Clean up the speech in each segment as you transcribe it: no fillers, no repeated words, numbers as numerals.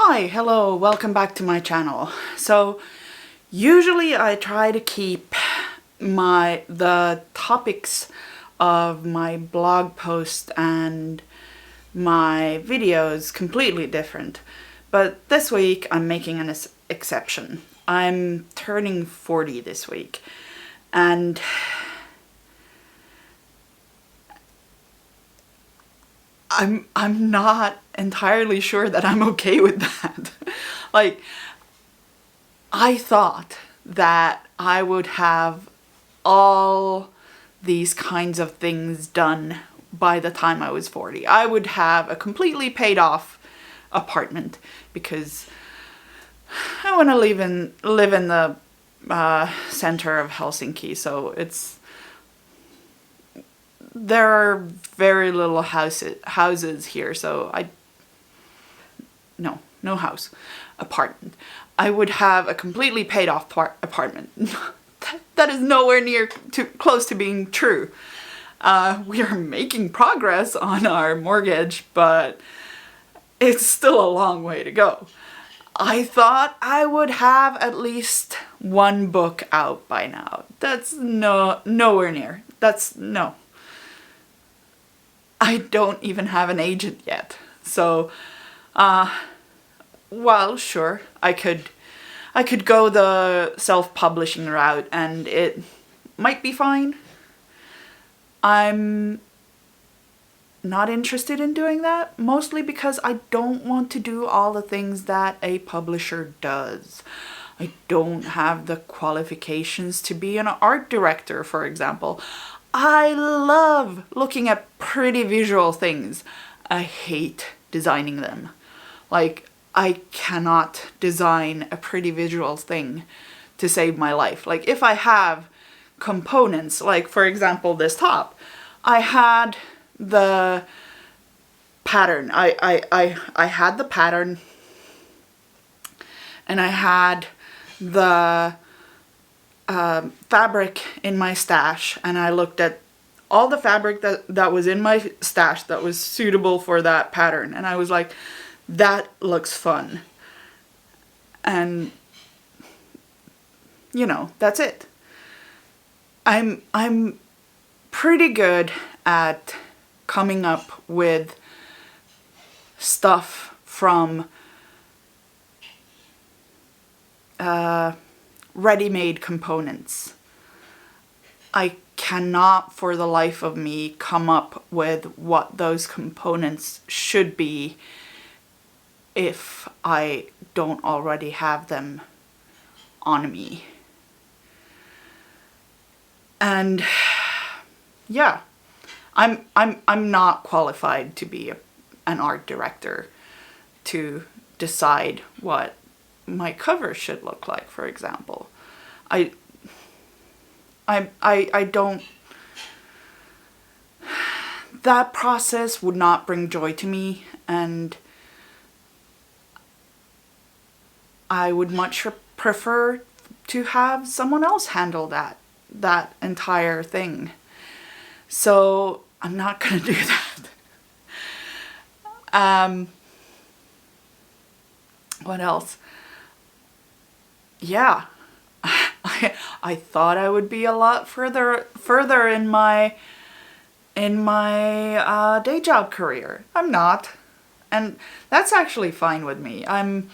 Hi, hello, welcome back to my channel. So usually I try to keep the topics of my blog post and my videos completely different. But this week I'm making an exception. I'm turning 40 this week, and I'm not entirely sure that I'm okay with that. Like, I thought that I would have all these kinds of things done by the time I was 40. I would have a completely paid off apartment because I want to live in the center of Helsinki, so there are very little houses here, so no house, apartment. I would have a completely paid off apartment. That is nowhere near close to being true. We are making progress on our mortgage, but it's still a long way to go. I thought I would have at least one book out by now. That's nowhere near. No. I don't even have an agent yet. So, well, sure, I could go the self-publishing route and it might be fine. I'm not interested in doing that, mostly because I don't want to do all the things that a publisher does. I don't have the qualifications to be an art director, for example. I love looking at pretty visual things. I hate designing them. Like, I cannot design a pretty visual thing to save my life. Like, if I have components, like for example this top, I had the pattern. I had the pattern, and I had the fabric in my stash, and I looked at all the fabric that was in my stash that was suitable for that pattern, and I was like, that looks fun. And that's it. I'm pretty good at coming up with stuff from ready-made components. I cannot for the life of me come up with what those components should be if I don't already have them on me. And yeah, I'm not qualified to be an art director to decide what my cover should look like, for example. I don't, that process would not bring joy to me, and I would much prefer to have someone else handle that entire thing. So I'm not gonna do that. What else? Yeah, I thought I would be a lot further in my day job career. I'm not, and that's actually fine with me. I'm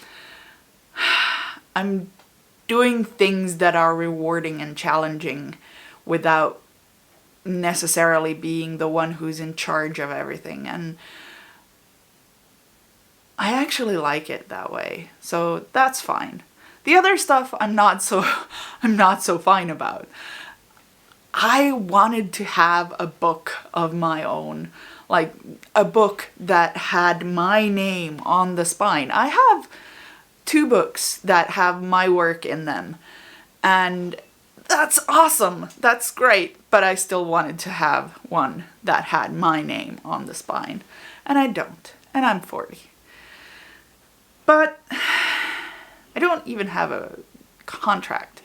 doing things that are rewarding and challenging without necessarily being the one who's in charge of everything, and I actually like it that way, so that's fine. The other stuff I'm not so fine about. I wanted to have a book of my own, like a book that had my name on the spine. I have 2 books that have my work in them, and that's awesome. That's great, but I still wanted to have one that had my name on the spine, and I don't, and I'm 40. But I don't even have a contract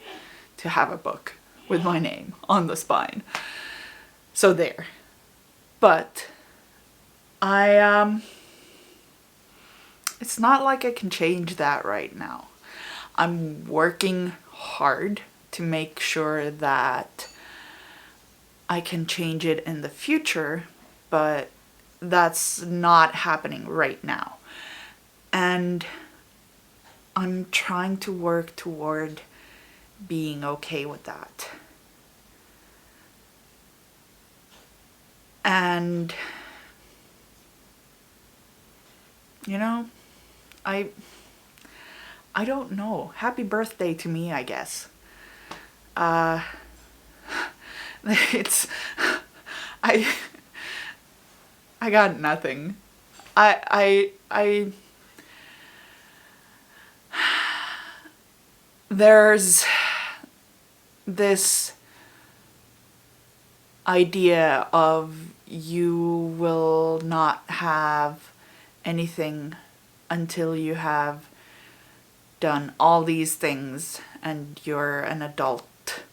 to have a book with my name on the spine. So there. But I It's not like I can change that right now. I'm working hard to make sure that I can change it in the future, but that's not happening right now. And I'm trying to work toward being okay with that. And, you know, I don't know. Happy birthday to me, I guess. It's I I got nothing. I there's this idea of you will not have anything until you have done all these things and you're an adult,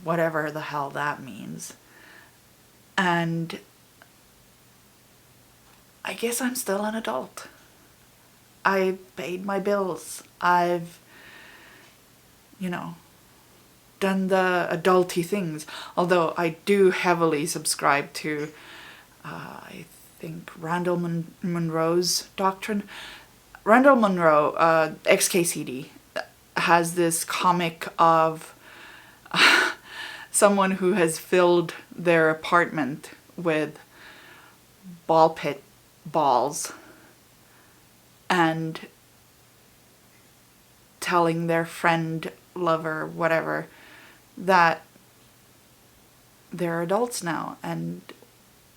whatever the hell that means. And I guess I'm still an adult. I paid my bills. I've, done the adulty things. Although I do heavily subscribe to, I think, Randall Monroe's doctrine. Randall Monroe, XKCD, has this comic of someone who has filled their apartment with ball pit balls and telling their friend, lover, whatever, that they're adults now,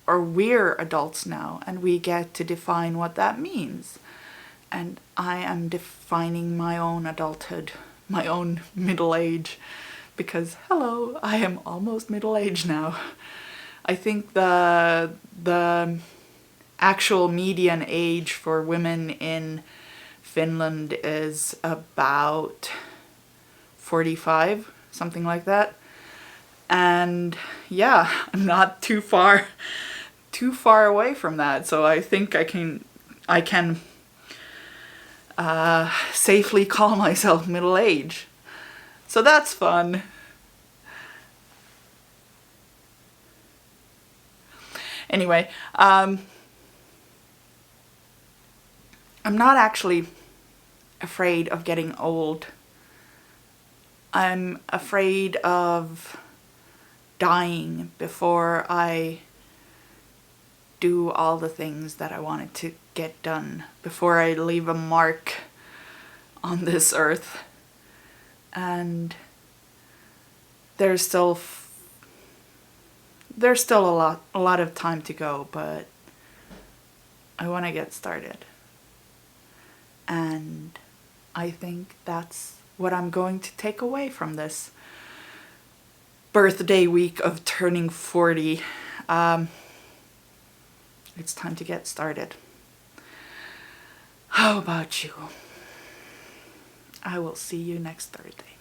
or we're adults now, and we get to define what that means. And I am defining my own adulthood, my own middle age, because hello, I am almost middle age now. I think the actual median age for women in Finland is about 45, something like that. And yeah, I'm not too far away from that. So I think I can safely call myself middle age. So that's fun. Anyway, I'm not actually afraid of getting old. I'm afraid of dying before I do all the things that I wanted to get done, before I leave a mark on this earth. And there's still a lot of time to go, but I want to get started. And I think that's what I'm going to take away from this birthday week of turning 40. It's time to get started. How about you? I will see you next Thursday.